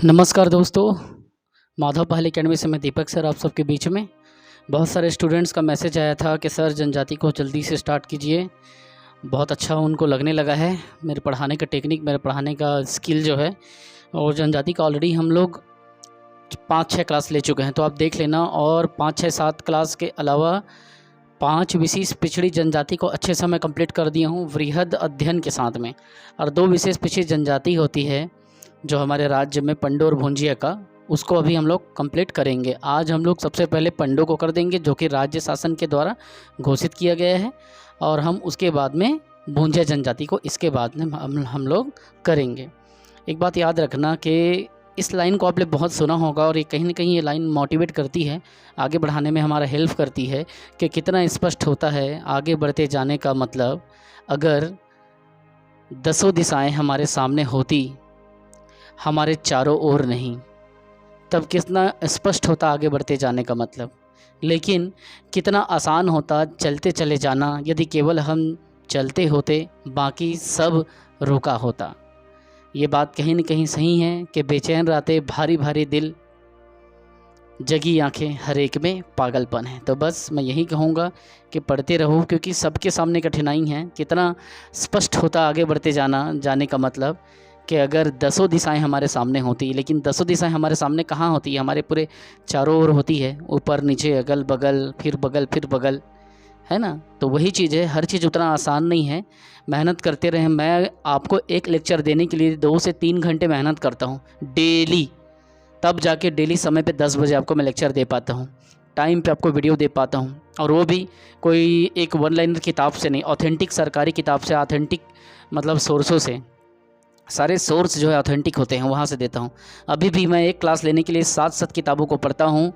नमस्कार दोस्तों, माधव पहल एकेडमी से मैं दीपक सर आप सबके बीच में। बहुत सारे स्टूडेंट्स का मैसेज आया था कि सर जनजाति को जल्दी से स्टार्ट कीजिए। बहुत अच्छा उनको लगने लगा है मेरे पढ़ाने का टेक्निक, मेरे पढ़ाने का स्किल जो है। और जनजाति का ऑलरेडी हम लोग 5-6 क्लास ले चुके हैं, तो आप देख लेना। और 5-6-7 क्लास के अलावा 5 विशेष पिछड़ी जनजाति को अच्छे से मैं कंप्लीट कर दिया हूँ वृहद अध्ययन के साथ में। और 2 विशेष पिछड़ी जनजाति होती है जो हमारे राज्य में, पंडो और भुंजिया का, उसको अभी हम लोग कंप्लीट करेंगे। आज हम लोग सबसे पहले पंडो को कर देंगे जो कि राज्य शासन के द्वारा घोषित किया गया है, और हम उसके बाद में भुंजिया जनजाति को इसके बाद में हम लोग करेंगे। एक बात याद रखना कि इस लाइन को आपने बहुत सुना होगा, और ये कहीं ना कहीं ये लाइन मोटिवेट करती है, आगे बढ़ाने में हमारा हेल्प करती है कि कितना स्पष्ट होता है आगे बढ़ते जाने का मतलब। अगर 10 दिशाएं हमारे सामने होती, हमारे चारों ओर नहीं, तब कितना स्पष्ट होता आगे बढ़ते जाने का मतलब। लेकिन कितना आसान होता चलते चले जाना यदि केवल हम चलते होते, बाकी सब रुका होता। ये बात कहीं न कहीं सही है कि बेचैन रातें, भारी भारी दिल, जगी आंखें, हर एक में पागलपन है। तो बस मैं यही कहूँगा कि पढ़ते रहो, क्योंकि सबके सामने कठिनाई है। कितना स्पष्ट होता आगे बढ़ते जाने का मतलब कि अगर 10 दिशाएं हमारे सामने होती, लेकिन 10 दिशाएं हमारे सामने कहाँ होती है? हमारे पूरे चारों ओर होती है, ऊपर नीचे, अगल बगल, फिर बगल, है ना। तो वही चीज़ है, हर चीज़ उतना आसान नहीं है। मेहनत करते रहें। मैं आपको एक लेक्चर देने के लिए 2 से 3 घंटे मेहनत करता हूँ डेली, तब जाके डेली समय पे 10 बजे आपको मैं लेक्चर दे पाता हूँ, टाइम पे आपको वीडियो दे पाता हूँ। और वो भी कोई एक वन लाइनर किताब से नहीं, ऑथेंटिक सरकारी किताब से, ऑथेंटिक मतलब सोर्सों से। सारे सोर्स जो है ऑथेंटिक होते हैं, वहाँ से देता हूँ। अभी भी मैं एक क्लास लेने के लिए 7 किताबों को पढ़ता हूँ,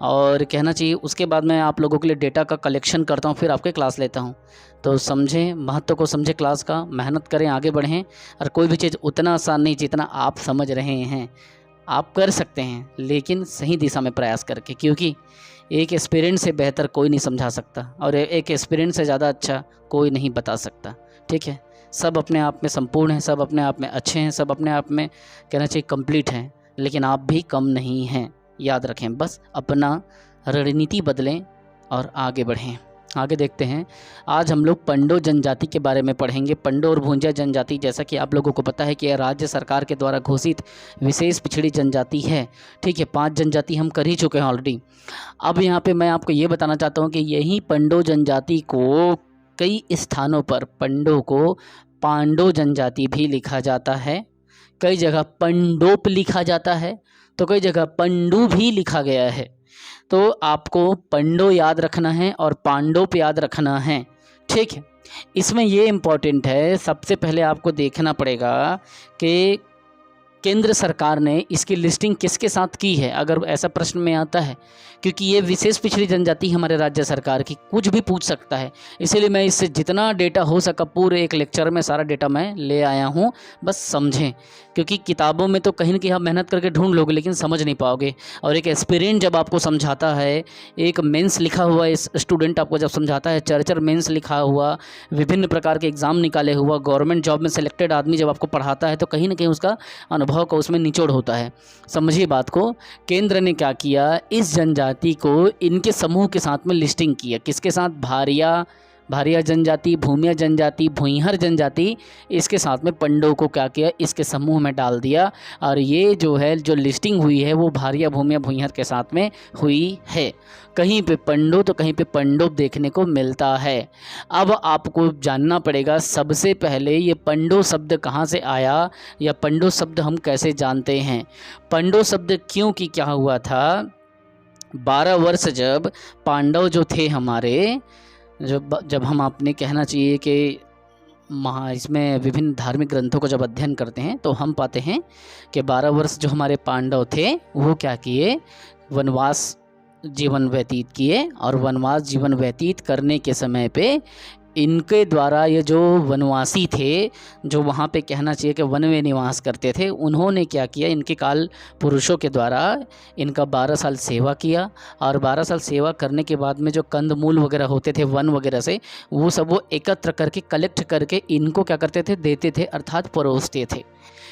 और कहना चाहिए उसके बाद मैं आप लोगों के लिए डेटा का कलेक्शन करता हूँ, फिर आपके क्लास लेता हूँ। तो समझें, महत्व को समझें क्लास का, मेहनत करें, आगे बढ़ें। और कोई भी चीज़ उतना आसान नहीं जितना आप समझ रहे हैं। आप कर सकते हैं, लेकिन सही दिशा में प्रयास करके, क्योंकि एक एक्सपीरियंस से बेहतर कोई नहीं समझा सकता, और एक एक्सपीरियंस से ज़्यादा अच्छा कोई नहीं बता सकता। ठीक है, सब अपने आप में संपूर्ण हैं, सब अपने आप में अच्छे हैं, सब अपने आप में कहना चाहिए कंप्लीट हैं, लेकिन आप भी कम नहीं हैं। याद रखें, बस अपना रणनीति बदलें और आगे बढ़ें। आगे देखते हैं। आज हम लोग पंडो जनजाति के बारे में पढ़ेंगे। पंडो और भुंजिया जनजाति, जैसा कि आप लोगों को पता है कि यह राज्य सरकार के द्वारा घोषित विशेष पिछड़ी जनजाति है। ठीक है, 5 जनजाति हम कर ही चुके हैं ऑलरेडी। अब यहाँ पे मैं आपको ये बताना चाहता हूँ कि यही पंडो जनजाति को कई स्थानों पर पंडो को पांडो जनजाति भी लिखा जाता है, कई जगह पंडोप लिखा जाता है, तो कई जगह पंडू भी लिखा गया है। तो आपको पंडो याद रखना है और पांडोप याद रखना है। ठीक है, इसमें ये इम्पोर्टेंट है, सबसे पहले आपको देखना पड़ेगा कि केंद्र सरकार ने इसकी लिस्टिंग किसके साथ की है, अगर ऐसा प्रश्न में आता है, क्योंकि ये विशेष पिछड़ी जनजाति हमारे राज्य सरकार की कुछ भी पूछ सकता है। इसीलिए मैं इससे जितना डेटा हो सका पूरे एक लेक्चर में सारा डेटा मैं ले आया हूँ। बस समझें, क्योंकि किताबों में तो कहीं ना कहीं आप मेहनत करके ढूंढ लोगे लेकिन समझ नहीं पाओगे। और एक एक्सपीरियंस जब आपको समझाता है, एक मेंस लिखा हुआ इस स्टूडेंट आपको जब समझाता है, चर्चर मेंस लिखा हुआ, विभिन्न प्रकार के एग्ज़ाम निकाले हुआ, गवर्नमेंट जॉब में सेलेक्टेड आदमी जब आपको पढ़ाता है, तो कहीं ना कहीं उसका अनुभव का उसमें निचोड़ होता है। समझिए बात को। केंद्र ने क्या किया, इस जनजाति को इनके समूह के साथ में लिस्टिंग किया। किसके साथ? भारिया जनजाति, भूमिया जनजाति, भुइंहर जनजाति, इसके साथ में पंडो को क्या किया, इसके समूह में डाल दिया। और ये जो है, जो लिस्टिंग हुई है, वो भारिया, भूमिया, भुइंहर के साथ में हुई है। कहीं पे पंडो तो कहीं पे पंडोप देखने को मिलता है। अब आपको जानना पड़ेगा सबसे पहले ये पंडो शब्द कहाँ से आया, या पंडो शब्द हम कैसे जानते हैं। पंडो शब्द क्यों कि क्या हुआ था, 12 वर्ष जब पांडव जो थे हमारे, जब हम अपने कहना चाहिए कि इसमें विभिन्न धार्मिक ग्रंथों को जब अध्ययन करते हैं, तो हम पाते हैं कि 12 वर्ष जो हमारे पांडव थे वो क्या किए, वनवास जीवन व्यतीत किए। और वनवास जीवन व्यतीत करने के समय पे इनके द्वारा ये जो वनवासी थे, जो वहाँ पे कहना चाहिए कि वन में निवास करते थे, उन्होंने क्या किया, इनके काल पुरुषों के द्वारा इनका 12 साल सेवा किया। और 12 साल सेवा करने के बाद में जो कंदमूल वगैरह होते थे वन वगैरह से, वो सब वो एकत्र करके, कलेक्ट करके इनको क्या करते थे, देते थे, अर्थात परोसते थे।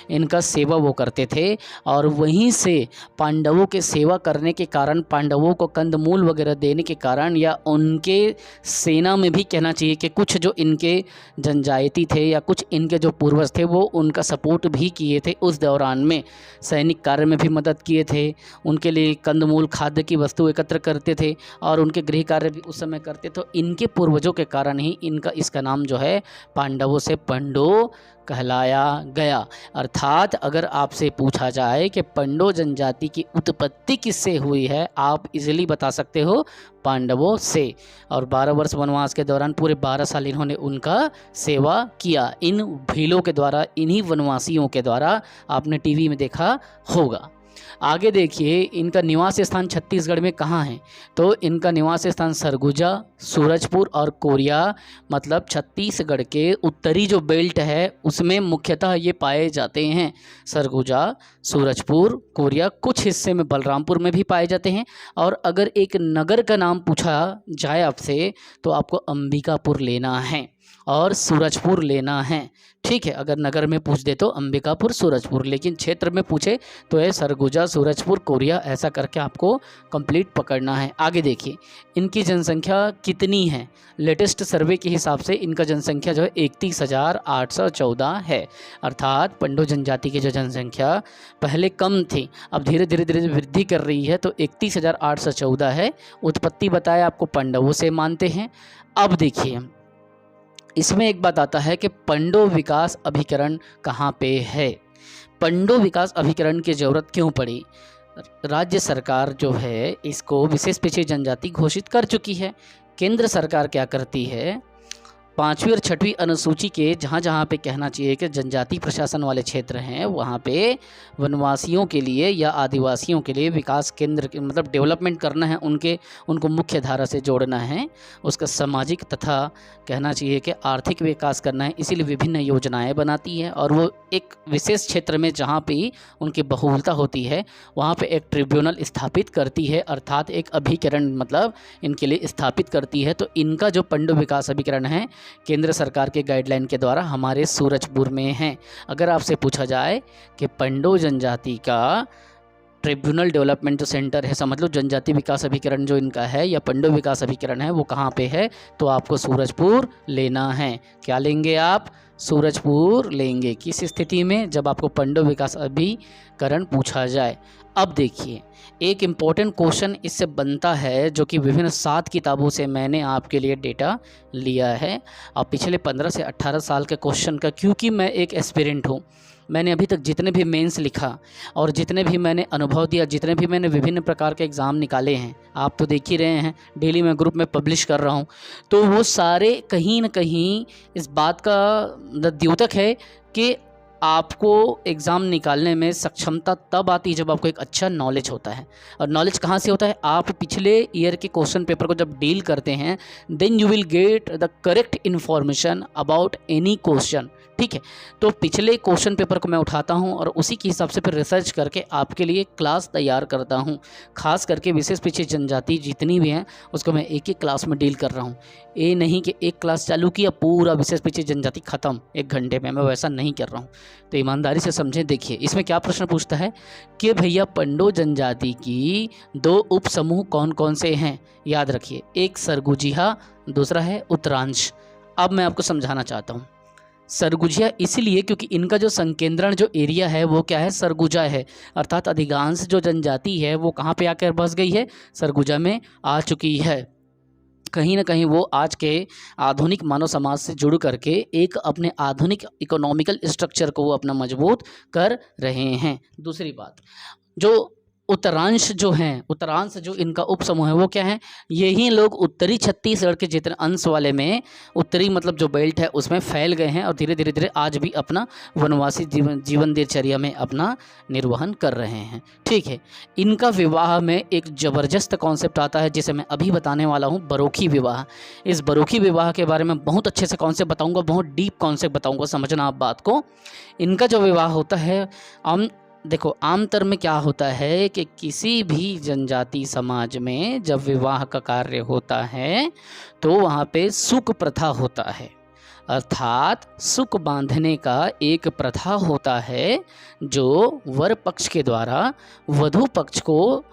इनका सेवा वो करते थे। और वहीं से पांडवों के सेवा करने के कारण, पांडवों को कंदमूल वगैरह देने के कारण, या उनके सेना में भी कहना चाहिए कि कुछ जो इनके जनजाति थे या कुछ इनके जो पूर्वज थे वो उनका सपोर्ट भी किए थे। उस दौरान में सैनिक कार्य में भी मदद किए थे, उनके लिए कंदमूल खाद्य की वस्तु एकत्र करते थे और उनके गृह कार्य भी उस समय करते। तो इनके पूर्वजों के कारण ही इसका नाम जो है पांडवों से पंडो कहलाया गया। अर्थात अगर आपसे पूछा जाए कि पंडो जनजाति की उत्पत्ति किससे हुई है, आप इजीली बता सकते हो पांडवों से। और 12 वर्ष वनवास के दौरान पूरे 12 साल इन्होंने उनका सेवा किया, इन भीलों के द्वारा, इन्हीं वनवासियों के द्वारा। आपने टीवी में देखा होगा। आगे देखिए, इनका निवास स्थान छत्तीसगढ़ में कहाँ है? तो इनका निवास स्थान सरगुजा, सूरजपुर और कोरिया, मतलब छत्तीसगढ़ के उत्तरी जो बेल्ट है उसमें मुख्यतः ये पाए जाते हैं। सरगुजा, सूरजपुर, कोरिया, कुछ हिस्से में बलरामपुर में भी पाए जाते हैं। और अगर एक नगर का नाम पूछा जाए आपसे तो आपको अंबिकापुर लेना है और सूरजपुर लेना है। ठीक है, अगर नगर में पूछ दे तो अंबिकापुर, सूरजपुर, लेकिन क्षेत्र में पूछे तो है सरगुजा, सूरजपुर, कोरिया, ऐसा करके आपको कंप्लीट पकड़ना है। आगे देखिए, इनकी जनसंख्या कितनी है? लेटेस्ट सर्वे के हिसाब से इनका जनसंख्या जो है 31,814 है। अर्थात पंडो जनजाति की जो जनसंख्या पहले कम थी, अब धीरे धीरे वृद्धि कर रही है, तो 31,814 है। उत्पत्ति बताया आपको पांडवों से मानते हैं। अब देखिए, इसमें एक बात आता है कि पंडो विकास अभिकरण कहाँ पे है? पंडो विकास अभिकरण की ज़रूरत क्यों पड़ी? राज्य सरकार जो है इसको विशेष पिछड़ी जनजाति घोषित कर चुकी है। केंद्र सरकार क्या करती है, 5वीं और 6वीं अनुसूची के जहाँ जहाँ पे कहना चाहिए कि जनजाति प्रशासन वाले क्षेत्र हैं, वहाँ पे वनवासियों के लिए या आदिवासियों के लिए विकास केंद्र मतलब डेवलपमेंट करना है, उनको मुख्य धारा से जोड़ना है, उसका सामाजिक तथा कहना चाहिए कि आर्थिक विकास करना है। इसीलिए विभिन्न योजनाएं बनाती है और वो एक विशेष क्षेत्र में जहाँ पे उनकी बहुलता होती है वहाँ पे एक ट्रिब्यूनल स्थापित करती है, अर्थात एक अभिकरण मतलब इनके लिए स्थापित करती है। तो इनका जो पंडो विकास अभिकरण है केंद्र सरकार के गाइडलाइन के द्वारा हमारे सूरजपुर में है। अगर आपसे पूछा जाए कि पंडो जनजाति का ट्रिब्यूनल डेवलपमेंट जो सेंटर है, समझ लो जनजाति विकास अभिकरण जो इनका है या पंडो विकास अभिकरण है वो कहाँ पे है, तो आपको सूरजपुर लेना है। क्या लेंगे आप? सूरजपुर लेंगे। किस स्थिति में? जब आपको पंडो विकास अभिकरण पूछा जाए। अब देखिए, एक इम्पॉर्टेंट क्वेश्चन इससे बनता है जो कि विभिन्न 7 किताबों से मैंने आपके लिए डेटा लिया है। अब पिछले 15 से 18 साल के क्वेश्चन का, क्योंकि मैं एक एस्पिरेंट हूँ, मैंने अभी तक जितने भी मेंस लिखा और जितने भी मैंने अनुभव दिया, जितने भी मैंने विभिन्न प्रकार के एग्ज़ाम निकाले हैं, आप तो देख ही रहे हैं, डेली मैं ग्रुप में पब्लिश कर रहा हूँ, तो वो सारे कहीं ना कहीं इस बात का द्योतक है कि आपको एग्ज़ाम निकालने में सक्षमता तब आती है जब आपको एक अच्छा नॉलेज होता है। और नॉलेज कहाँ से होता है? आप पिछले ईयर के क्वेश्चन पेपर को जब डील करते हैं, then you will get the correct information about any question. ठीक है, तो पिछले क्वेश्चन पेपर को मैं उठाता हूं और उसी के हिसाब से फिर रिसर्च करके आपके लिए क्लास तैयार करता हूं। खास करके विशेष पिछड़ी जनजाति जितनी भी हैं उसको मैं एक एक क्लास में डील कर रहा हूं। ये नहीं कि एक क्लास चालू किया पूरा विशेष पिछड़ी जनजाति ख़त्म 1 घंटे में, मैं वैसा नहीं कर रहा हूँ। तो ईमानदारी से समझें। देखिए, इसमें क्या प्रश्न पूछता है कि भैया पंडो जनजाति की 2 उप समूह कौन कौन से हैं? याद रखिए, एक सरगुजिहा, दूसरा है उत्तरांश। अब मैं आपको समझाना चाहता हूँ। सरगुजिया इसलिए क्योंकि इनका जो संकेंद्रण जो एरिया है वो क्या है? सरगुजा है। अर्थात अधिकांश जो जनजाति है वो कहाँ पे आकर बस गई है? सरगुजा में आ चुकी है। कहीं ना कहीं वो आज के आधुनिक मानव समाज से जुड़ करके एक अपने आधुनिक इकोनॉमिकल स्ट्रक्चर को वो अपना मजबूत कर रहे हैं। दूसरी बात, जो उत्तरांश जो हैं, उत्तरांश जो इनका उप समूह है वो क्या है? यही लोग उत्तरी छत्तीसगढ़ के जितने अंश वाले में, उत्तरी मतलब जो बेल्ट है उसमें फैल गए हैं और धीरे धीरे आज भी अपना वनवासी जीवन दिनचर्या में अपना निर्वहन कर रहे हैं। ठीक है, इनका विवाह में एक ज़बरदस्त कॉन्सेप्ट आता है जिसे मैं अभी बताने वाला हूँ, बरोखी विवाह। इस बरोखी विवाह के बारे में बहुत अच्छे से कॉन्सेप्ट बताऊँगा, बहुत डीप कॉन्सेप्ट बताऊँगा, समझना आप बात को। इनका जो विवाह होता है, देखो आमतौर में क्या होता है कि किसी भी जनजाति समाज में जब विवाह का कार्य होता है तो वहाँ पे सुक प्रथा होता है। अर्थात सुक बांधने का एक प्रथा होता है जो वर पक्ष के द्वारा वधू पक्ष को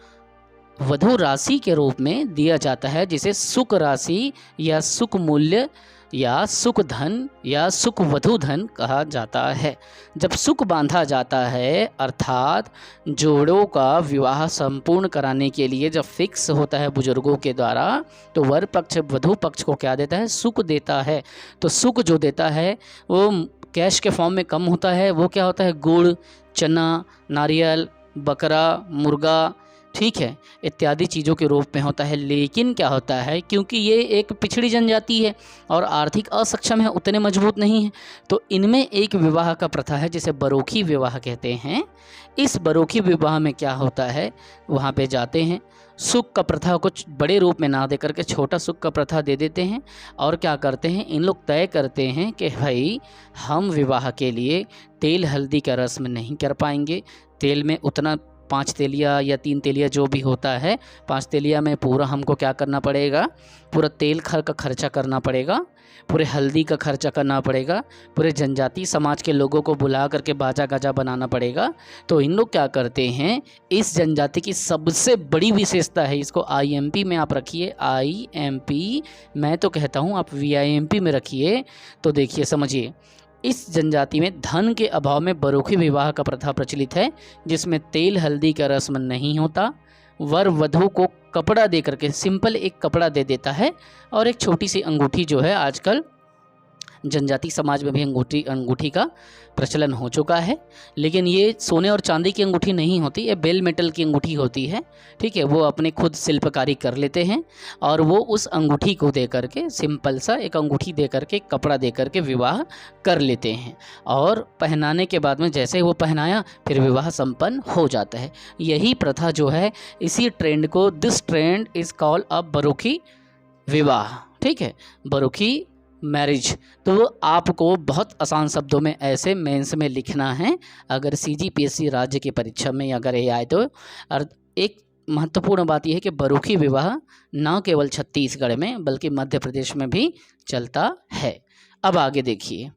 वधू राशि के रूप में दिया जाता है, जिसे सुक राशि या सुक मूल्य या सुक धन या सुक वधू धन कहा जाता है। जब सुक बांधा जाता है अर्थात जोड़ों का विवाह संपूर्ण कराने के लिए जब फिक्स होता है बुजुर्गों के द्वारा, तो वर पक्ष वधू पक्ष को क्या देता है? सुक देता है। तो सुक जो देता है वो कैश के फॉर्म में कम होता है। वो क्या होता है? गुड़, चना, नारियल, बकरा, मुर्गा, ठीक है, इत्यादि चीज़ों के रूप में होता है। लेकिन क्या होता है, क्योंकि ये एक पिछड़ी जनजाति है और आर्थिक असक्षम है, उतने मजबूत नहीं है, तो इनमें एक विवाह का प्रथा है जिसे बरोखी विवाह कहते हैं। इस बरोखी विवाह में क्या होता है, वहाँ पे जाते हैं, सुख का प्रथा कुछ बड़े रूप में ना दे करके छोटा सुख का प्रथा दे देते हैं। और क्या करते हैं, इन लोग तय करते हैं कि भाई हम विवाह के लिए तेल हल्दी का रस्म नहीं कर पाएंगे। तेल में उतना 5 तेलिया या 3 तेलिया जो भी होता है, 5 तेलिया में पूरा हमको क्या करना पड़ेगा? पूरा तेल का खर्चा करना पड़ेगा, पूरे हल्दी का खर्चा करना पड़ेगा, पूरे जनजाति समाज के लोगों को बुला करके बाजा गाजा बनाना पड़ेगा। तो इन लोग क्या करते हैं, इस जनजाति की सबसे बड़ी विशेषता है, इसको IMP में आप रखिए, IMP, मैं तो कहता हूँ आप VIMP में रखिए। तो देखिए समझिए, इस जनजाति में धन के अभाव में बरोखी विवाह का प्रथा प्रचलित है, जिसमें तेल हल्दी का रस्म नहीं होता। वर वधू को कपड़ा दे करके, सिंपल एक कपड़ा दे देता है और एक छोटी सी अंगूठी, जो है आजकल जनजाति समाज में भी अंगूठी का प्रचलन हो चुका है। लेकिन ये सोने और चांदी की अंगूठी नहीं होती, ये बेल मेटल की अंगूठी होती है, ठीक है। वो अपने खुद शिल्पकारी कर लेते हैं और वो उस अंगूठी को दे करके, सिंपल सा एक अंगूठी दे करके, कपड़ा दे करके विवाह कर लेते हैं। और पहनाने के बाद में जैसे वो पहनाया फिर विवाह संपन्न हो जाता है। यही प्रथा जो है, इसी ट्रेंड को, this trend is called a बरोखी विवाह, ठीक है, बरोखी मैरिज। तो आपको बहुत आसान शब्दों में ऐसे मेंस में लिखना है, अगर CGPSC राज्य की परीक्षा में अगर ये आए तो। और एक महत्वपूर्ण बात यह है कि बरोखी विवाह न केवल छत्तीसगढ़ में बल्कि मध्य प्रदेश में भी चलता है। अब आगे देखिए,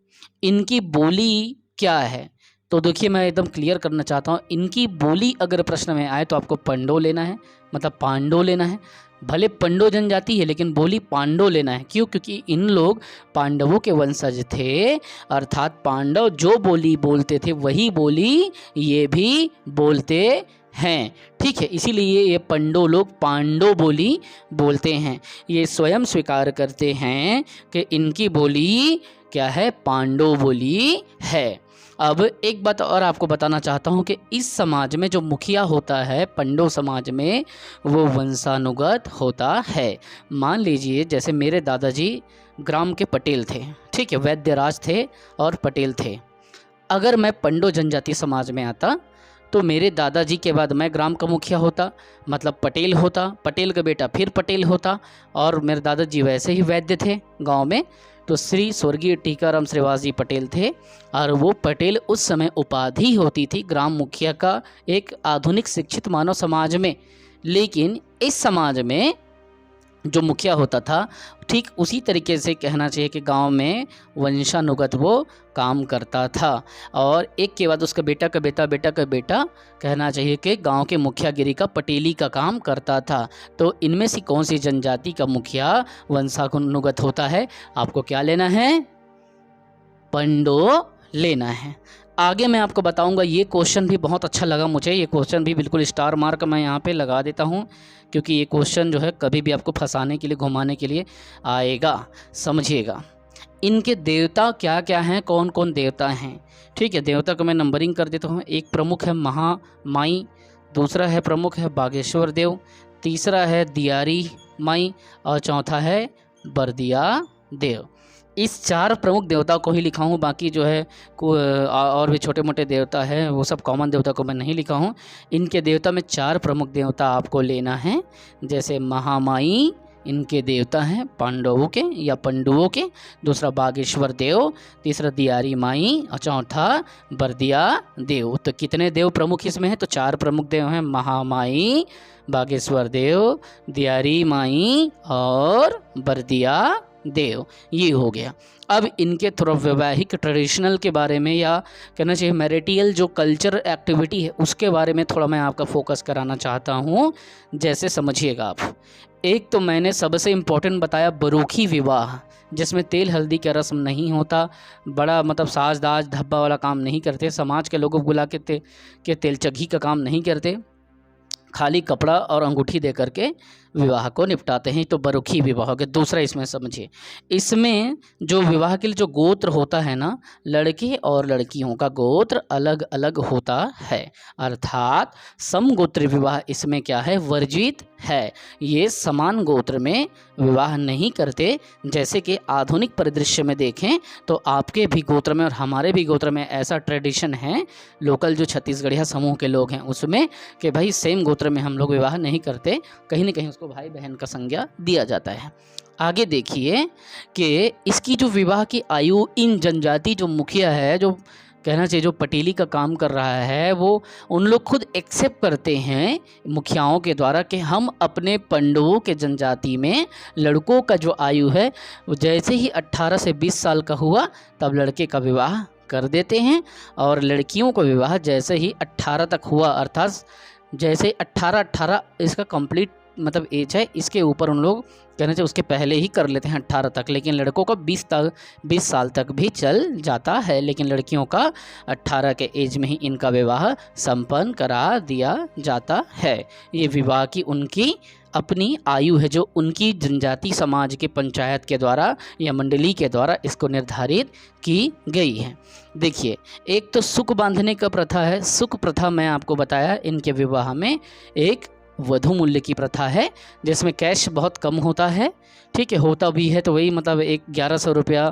इनकी बोली क्या है। तो देखिए, मैं एकदम क्लियर करना चाहता हूँ, इनकी बोली अगर प्रश्न में आए तो आपको पंडो लेना है, मतलब पांडो लेना है। भले पंडो जनजाति है लेकिन बोली पांडव लेना है। क्यों? क्योंकि इन लोग पांडवों के वंशज थे, अर्थात पांडव जो बोली बोलते थे वही बोली ये भी बोलते हैं, ठीक है। इसीलिए ये पंडो लोग पांडव बोली बोलते हैं। ये स्वयं स्वीकार करते हैं कि इनकी बोली क्या है, पांडव बोली है। अब एक बात और आपको बताना चाहता हूँ कि इस समाज में जो मुखिया होता है पंडो समाज में, वो वंशानुगत होता है। मान लीजिए जैसे मेरे दादाजी ग्राम के पटेल थे, ठीक है, वैद्यराज थे और पटेल थे। अगर मैं पंडो जनजाति समाज में आता तो मेरे दादाजी के बाद मैं ग्राम का मुखिया होता, मतलब पटेल होता, पटेल का बेटा फिर पटेल होता। और मेरे दादाजी वैसे ही वैद्य थे गांव में, तो श्री स्वर्गीय टीकाराम श्रीवास जी पटेल थे। और वो पटेल उस समय उपाधि होती थी ग्राम मुखिया का एक आधुनिक शिक्षित मानव समाज में। लेकिन इस समाज में जो मुखिया होता था, ठीक उसी तरीके से कहना चाहिए कि गांव में वंशानुगत वो काम करता था। और एक के बाद उसका बेटा का बेटा, बेटा का बेटा, कहना चाहिए कि गांव के मुखियागिरी का, पटेली का काम करता था। तो इनमें से कौन सी जनजाति का मुखिया वंशानुगत होता है? आपको क्या लेना है? पंडो लेना है। आगे मैं आपको बताऊंगा। ये क्वेश्चन भी बहुत अच्छा लगा मुझे, ये क्वेश्चन भी बिल्कुल स्टार मार्क मैं यहाँ पे लगा देता हूँ, क्योंकि ये क्वेश्चन जो है कभी भी आपको फंसाने के लिए, घुमाने के लिए आएगा। समझिएगा, इनके देवता क्या क्या हैं, कौन कौन देवता हैं, ठीक है। देवता को मैं नंबरिंग कर देता हूँ। एक प्रमुख है महामाई, दूसरा है प्रमुख है बागेश्वर देव, तीसरा है दियारी माई और चौथा है बरदिया देव। इस 4 प्रमुख देवता को ही लिखा हूँ, बाकी जो है और भी छोटे मोटे देवता है वो सब कॉमन देवता को मैं नहीं लिखा हूँ। इनके देवता में 4 प्रमुख देवता आपको लेना है। जैसे महामाई इनके देवता हैं पांडवों के या पंडुओं के, दूसरा बागेश्वर देव, तीसरा दियारी माई और चौथा बरदिया देव। तो कितने देव प्रमुख इसमें हैं? तो 4 प्रमुख देव हैं, महामाई, बागेश्वर देव, दियारी माई और बरदिया देव, ये हो गया। अब इनके थोड़ा वैवाहिक ट्रेडिशनल के बारे में, या कहना चाहिए मैरिटियल जो कल्चर एक्टिविटी है उसके बारे में थोड़ा मैं आपका फोकस कराना चाहता हूँ। जैसे समझिएगा आप, एक तो मैंने सबसे इम्पोर्टेंट बताया बरूखी विवाह, जिसमें तेल हल्दी का रस्म नहीं होता, बड़ा मतलब साज दाज धब्बा वाला काम नहीं करते, समाज के लोगों को बुला के तेलचघी का काम नहीं करते, खाली कपड़ा और अंगूठी दे करके विवाह को निपटाते हैं। तो बरूखी विवाह हो गया। दूसरा इसमें समझिए, इसमें जो विवाह के लिए जो गोत्र होता है ना, लड़के और लड़कियों का गोत्र अलग अलग होता है, अर्थात समगोत्री विवाह इसमें क्या है, वर्जित है। ये समान गोत्र में विवाह नहीं करते। जैसे कि आधुनिक परिदृश्य में देखें तो आपके भी गोत्र में और हमारे भी गोत्र में ऐसा ट्रेडिशन है, लोकल जो छत्तीसगढ़िया समूह के लोग हैं उसमें, कि भाई सेम गोत्र में हम लोग विवाह नहीं करते, कहीं ना कहीं उसको भाई बहन का संज्ञा दिया जाता है। आगे देखिए कि इसकी जो विवाह की आयु, इन जनजाति जो मुखिया है, जो कहना चाहिए जो पटेली का काम कर रहा है, वो उन लोग खुद एक्सेप्ट करते हैं मुखियाओं के द्वारा कि हम अपने पंडवों के जनजाति में लड़कों का जो आयु है वो जैसे ही 18 से 20 साल का हुआ तब लड़के का विवाह कर देते हैं, और लड़कियों का विवाह जैसे ही 18 तक हुआ, अर्थात जैसे 18 इसका कंप्लीट मतलब एज है, इसके ऊपर उन लोग कहना चाहिए उसके पहले ही कर लेते हैं 18 तक। लेकिन लड़कों का 20 साल तक भी चल जाता है, लेकिन लड़कियों का 18 के एज में ही इनका विवाह संपन्न करा दिया जाता है। ये विवाह की उनकी अपनी आयु है, जो उनकी जनजाति समाज के पंचायत के द्वारा या मंडली के द्वारा इसको निर्धारित की गई है। देखिए, एक तो सुक बांधने का प्रथा है। सुक प्रथा मैं आपको बताया, इनके विवाह में एक वधू मूल्य की प्रथा है, जिसमें कैश बहुत कम होता है, ठीक है, होता भी है तो वही मतलब 1100 रुपया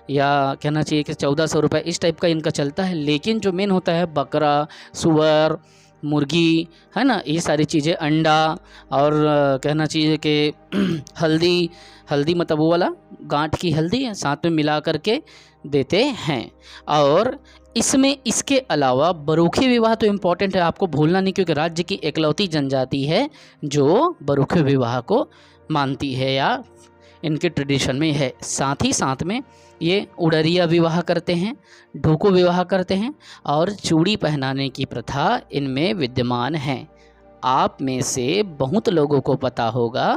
या कहना चाहिए कि 1400 रुपये इस टाइप का इनका चलता है। लेकिन जो मेन होता है बकरा, सुअर, मुर्गी, है ना, ये सारी चीज़ें, अंडा, और कहना चाहिए कि हल्दी मतलब वो वाला गांठ की हल्दी साथ में मिला करके देते हैं। और इसमें इसके अलावा बरूखी विवाह तो इम्पॉर्टेंट है, आपको भूलना नहीं, क्योंकि राज्य की एकलौती जनजाति है जो बरूखी विवाह को मानती है या इनके ट्रेडिशन में है। साथ ही साथ में ये उड़रिया विवाह करते हैं, ढोको विवाह करते हैं, और चूड़ी पहनाने की प्रथा इनमें विद्यमान है। आप में से बहुत लोगों को पता होगा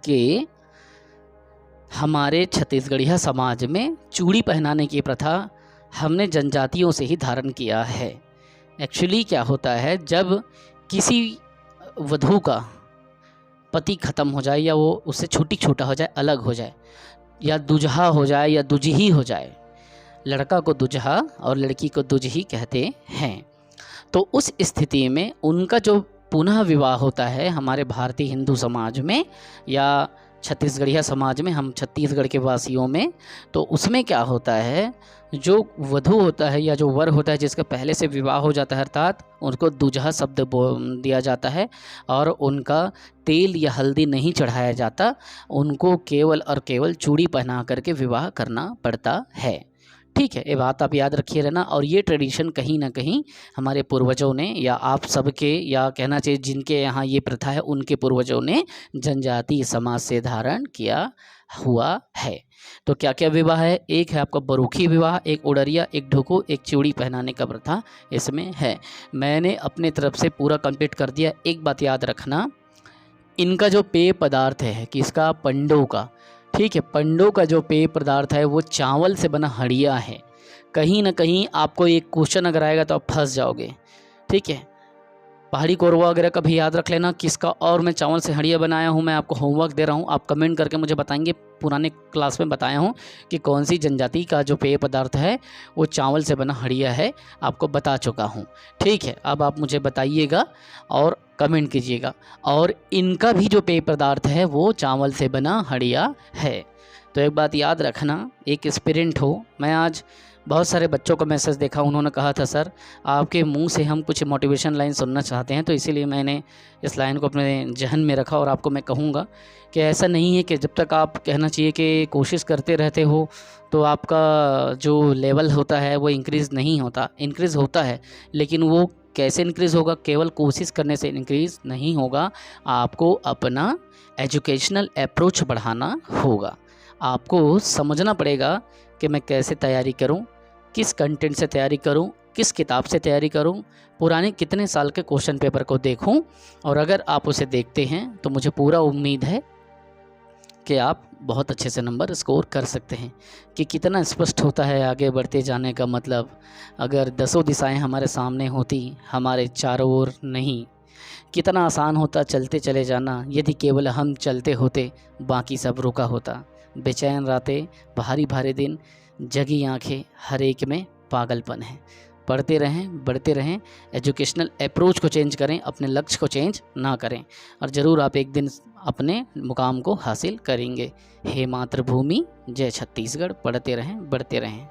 कि हमारे छत्तीसगढ़िया समाज में चूड़ी पहनाने की प्रथा हमने जनजातियों से ही धारण किया है। एक्चुअली क्या होता है, जब किसी वधू का पति ख़त्म हो जाए या वो उससे छोटा हो जाए, अलग हो जाए, या दुजहा हो जाए या दुजही हो जाए, लड़का को दुजहा और लड़की को दुजही कहते हैं, तो उस स्थिति में उनका जो पुनः विवाह होता है हमारे भारतीय हिंदू समाज में या छत्तीसगढ़िया समाज में, हम छत्तीसगढ़ के वासियों में, तो उसमें क्या होता है, जो वधू होता है या जो वर होता है जिसका पहले से विवाह हो जाता है, अर्थात उनको दूल्हा शब्द दिया जाता है, और उनका तेल या हल्दी नहीं चढ़ाया जाता, उनको केवल और केवल चूड़ी पहना करके विवाह करना पड़ता है। ठीक है, ये बात आप याद रखिए रहना। और ये ट्रेडिशन कहीं ना कहीं हमारे पूर्वजों ने, या आप सबके, या कहना चाहिए जिनके यहाँ ये प्रथा है उनके पूर्वजों ने जनजाति समाज से धारण किया हुआ है। तो क्या क्या विवाह है, एक है आपका बरूखी विवाह, एक उड़रिया, एक ढोको, एक चूड़ी पहनाने का प्रथा इसमें है। मैंने अपने तरफ से पूरा कंप्लीट कर दिया। एक बात याद रखना, इनका जो पेय पदार्थ है किसका, पंडों का, ठीक है, पंडों का जो पेय पदार्थ है वो चावल से बना हड़िया है। कहीं ना कहीं आपको एक क्वेश्चन अगर आएगा तो आप फंस जाओगे, ठीक है, पहाड़ी कोरवा वगैरह का भी याद रख लेना किसका। और मैं चावल से हड़िया बनाया हूँ, मैं आपको होमवर्क दे रहा हूँ, आप कमेंट करके मुझे बताएंगे। पुराने क्लास में बताया हूँ कि कौन सी जनजाति का जो पेय पदार्थ है वो चावल से बना हड़िया है, आपको बता चुका हूँ। ठीक है, अब आप मुझे बताइएगा और कमेंट कीजिएगा। और इनका भी जो पेय पदार्थ है वो चावल से बना हड़िया है। तो एक बात याद रखना, एक एस्पिरेंट हो, मैं आज बहुत सारे बच्चों का मैसेज देखा, उन्होंने कहा था सर आपके मुंह से हम कुछ मोटिवेशन लाइन सुनना चाहते हैं, तो इसीलिए मैंने इस लाइन को अपने जहन में रखा। और आपको मैं कहूँगा कि ऐसा नहीं है कि जब तक आप कहना चाहिए कि कोशिश करते रहते हो तो आपका जो लेवल होता है वो इंक्रीज़ नहीं होता, इंक्रीज़ होता है, लेकिन वो कैसे इंक्रीज़ होगा, केवल कोशिश करने से इंक्रीज़ नहीं होगा, आपको अपना एजुकेशनल अप्रोच बढ़ाना होगा। आपको समझना पड़ेगा कि मैं कैसे तैयारी करूं, किस कंटेंट से तैयारी करूं, किस किताब से तैयारी करूं, पुराने कितने साल के क्वेश्चन पेपर को देखूं। और अगर आप उसे देखते हैं तो मुझे पूरा उम्मीद है कि आप बहुत अच्छे से नंबर स्कोर कर सकते हैं। कि कितना स्पष्ट होता है आगे बढ़ते जाने का मतलब। अगर दसों दिशाएं हमारे सामने होती, हमारे चारों ओर नहीं, कितना आसान होता चलते चले जाना यदि केवल हम चलते होते, बाकी सब रुका होता। बेचैन रातें, भारी भारी दिन, जगी आंखें, हर एक में पागलपन है। पढ़ते रहें, बढ़ते रहें, एजुकेशनल अप्रोच को चेंज करें, अपने लक्ष्य को चेंज ना करें, और ज़रूर आप एक दिन अपने मुकाम को हासिल करेंगे। हे मातृभूमि, जय छत्तीसगढ़। पढ़ते रहें, बढ़ते रहें।